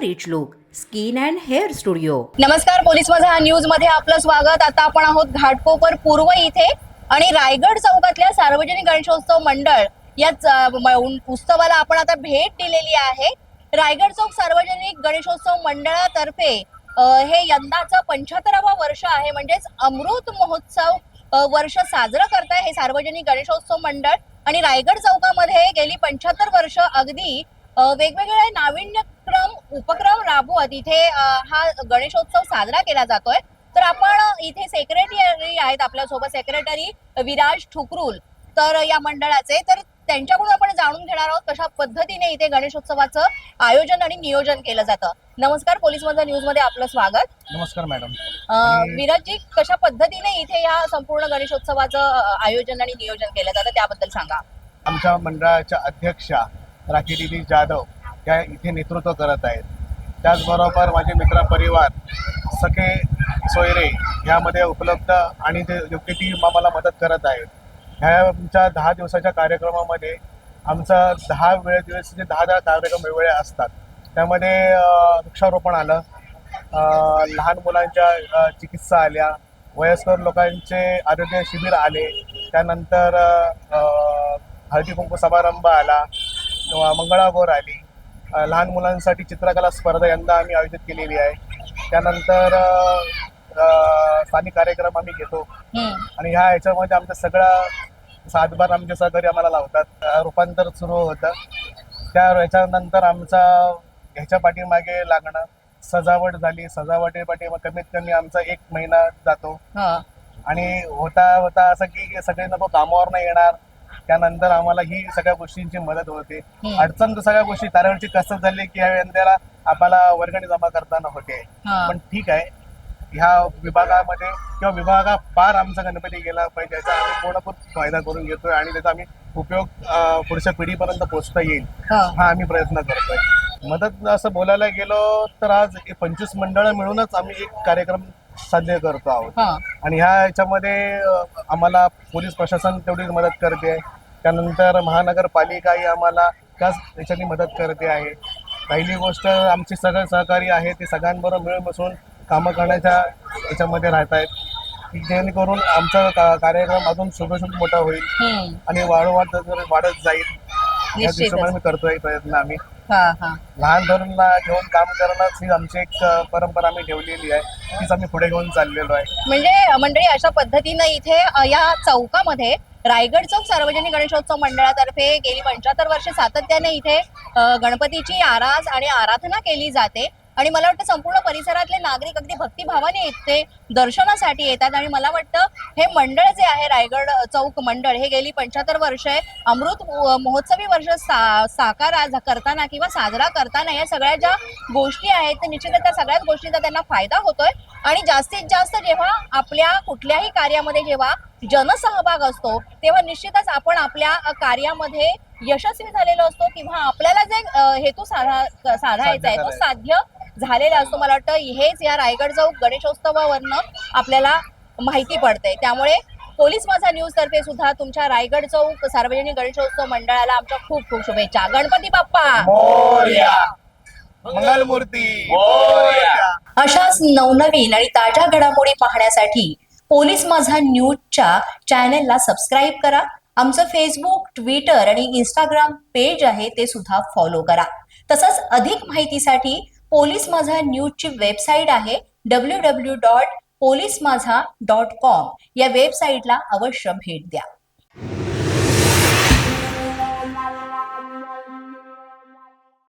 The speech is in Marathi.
Rich look skin and hair studio. नमस्कार, पोलीस माझा न्यूज मध्ये आपलं स्वागत. आता आपण आहोत घाटकोपर पूर्व इथे आणि रायगड चौकातल्या सार्वजनिक गणेशोत्सव मंडळ या उत्सवाला आपण आता भेट दिलेली आहे. रायगड चौक सार्वजनिक गणेशोत्सव मंडळातर्फे हे यंदाचं 75वं वर्ष आहे, म्हणजेच अमृत महोत्सव वर्ष साजरं करताय हे सार्वजनिक गणेशोत्सव मंडळ. आणि रायगड चौकामध्ये गेली 75 वर्ष अगदी वेगवेगळे नाविन्यक्रम उपक्रम राबवत इथे हा गणेशोत्सव साजरा केला जातोय. तर आपण इथे सेक्रेटरी आहेत आपल्यासोबत, सेक्रेटरी विराज ठुकरूल तर या मंडळाचे. तर त्यांच्याकडून आपण जाणून घेणार आहोत कशा पद्धतीने इथे गणेशोत्सवाचं आयोजन आणि नियोजन केलं जातं. नमस्कार, पोलीस माझा न्यूज मध्ये आपलं स्वागत. नमस्कार मॅडम. विराजजी, कशा पद्धतीने इथे या संपूर्ण गणेशोत्सवाचं आयोजन आणि नियोजन केलं जातं त्याबद्दल सांगा. आमच्या मंडळाच्या अध्यक्षा राखी दिदी जाधव या इथे नेतृत्व करत आहेत. त्याचबरोबर माझे मित्र परिवार सखे सोयरे यामध्ये उपलब्ध आणि ते योग्य ती मला मदत करत आहेत. ह्या आमच्या 10 दिवसाच्या कार्यक्रमामध्ये आमचा 10 दिवस 10 कार्यक्रम वेगवेगळे असतात. त्यामध्ये वृक्षारोपण आलं, लहान मुलांच्या चिकित्सा आल्या, वयस्कर लोकांचे आरोग्य शिबिर आले, त्यानंतर हळदी कुंकू समारंभ आला, मंगळागौर आली, लहान मुलांसाठी चित्रकला स्पर्धा यंदा आम्ही आयोजित केलेली आहे. त्यानंतर स्थानिक कार्यक्रम आम्ही घेतो आणि ह्या ह्याच्यामध्ये आमचं सगळं सातबार आमच्या सहकारी आम्हाला लावतात. रूपांतर सुरू होतं. त्या ह्याच्यानंतर आमचा ह्याच्या पाठीमागे लागणं, सजावट झाली, सजावटीपाठी कमीत कमी आमचा 1 महिना जातो. आणि होता होता असं की सगळे नको कामावर नाही येणार, त्यानंतर आम्हाला ही सगळ्या गोष्टींची मदत होते. अडचण तर सगळ्या गोष्टी तारेवरची कसं झाली की ह्या यंदाला आपल्याला वर्गणी जमा करताना होते. पण ठीक आहे, ह्या विभागामध्ये किंवा विभागा पार आमचा गणपती गेला पाहिजे याचा आम्ही पूर्णपूर फायदा करून घेतोय आणि त्याचा आम्ही उपयोग पुढच्या पिढीपर्यंत पोहोचता येईल हा आम्ही प्रयत्न करतोय. मदत असं बोलायला गेलो तर आज 25 मंडळ मिळूनच आम्ही एक कार्यक्रम साध्य करतो आहोत. आणि ह्या ह्याच्यामध्ये आम्हाला पोलीस प्रशासन तेवढीच मदत करते. त्यानंतर महानगरपालिकाही आम्हाला त्याच ह्याच्यानी मदत करते आहे. पहिली गोष्ट आमचे सगळे सहकारी आहेत ते सगळ्यांबरोबर मिळून बसून कामं करण्याच्या याच्यामध्ये राहत आहेत, जेणेकरून आमचा कार्यक्रम अजून शुभशुभ मोठा होईल आणि वाढत जाईल. या दिवसामध्ये मी करतोय प्रयत्न. आम्ही लहान धरूनला घेऊन काम करणंच ही आमची एक परंपरा आम्ही ठेवलेली आहे, तीच आम्ही पुढे घेऊन चाललेलो आहे. म्हणजे मंडळी, अशा पद्धतीनं इथे या चौकामध्ये रायगड चौक सार्वजनिक गणेशोत्सव मंडळातर्फे गेली 75 वर्ष सातत्याने इथे गणपतीची आरास आणि आराधना केली जाते. आणि मला वाटतं संपूर्ण परिसरातले नागरिक अगदी भक्तिभावाने इथे दर्शनासाठी येतात. आणि मला वाटतं हे मंडळ जे आहे रायगड चौक मंडळ हे गेली 75 वर्ष अमृत महोत्सवी वर्ष साकार करताना किंवा साजरा करताना या सगळ्या ज्या गोष्टी आहेत ते निश्चितच त्या सगळ्याच गोष्टींचा त्यांना फायदा होतोय. आणि जास्तीत जास्त जेव्हा आपल्या कुठल्याही कार्यामध्ये जेव्हा जनसहभाग असतो तेव्हा निश्चितच आपण आपल्या कार्यामध्ये यशस्वी झालेलो असतो किंवा आपल्याला जे हेतू साधायचा आहे तो साध्य झालेला असतो. मला वाटतं हेच या रायगड चौक गणेशोत्सवावरनं आपल्याला माहिती पडते. त्यामुळे पोलीस माझा न्यूज तर्फे सुद्धा तुमच्या रायगड चौक सार्वजनिक गणेशोत्सव मंडळाला आमच्या खूप खूप शुभेच्छा. गणपती बाप्पा मोरया, मंगलमूर्ती मोरया. अशाच नवनवीन आणि ताज्या घडामोडी पाहण्यासाठी पोलीस माझा न्यूजच्या चॅनेलला सबस्क्राईब करा. आमचं फेसबुक, ट्विटर आणि इंस्टाग्राम पेज आहे ते सुद्धा फॉलो करा. तसंच अधिक माहितीसाठी पोलीस माझा न्यूजची वेबसाईट आहे www.polismazha.com या वेबसाईटला अवश्य भेट द्या.